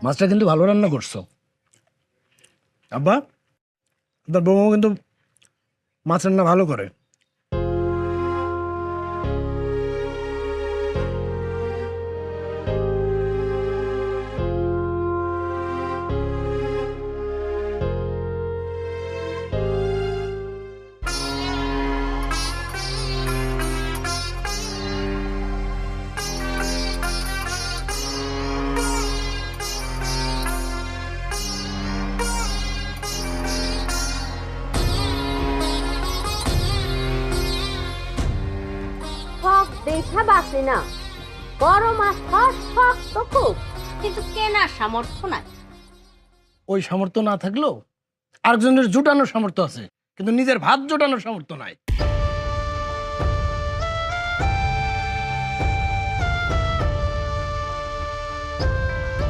মাছটা কিন্তু ভালো রান্না করছো আব্বা। আপনার বৌমা কিন্তু মাছ রান্না ভালো করে। শখ দেখা বাঁচে না, বড় মাছ হওয়ার শখ তো খুব, কিন্তু কেনার সামর্থ্য নাই। ওই সামর্থ্য না থাকলেও আরেকজনের জোটানোর সামর্থ্য আছে, কিন্তু নিজের ভাত জোটানোর সামর্থ্য নাই।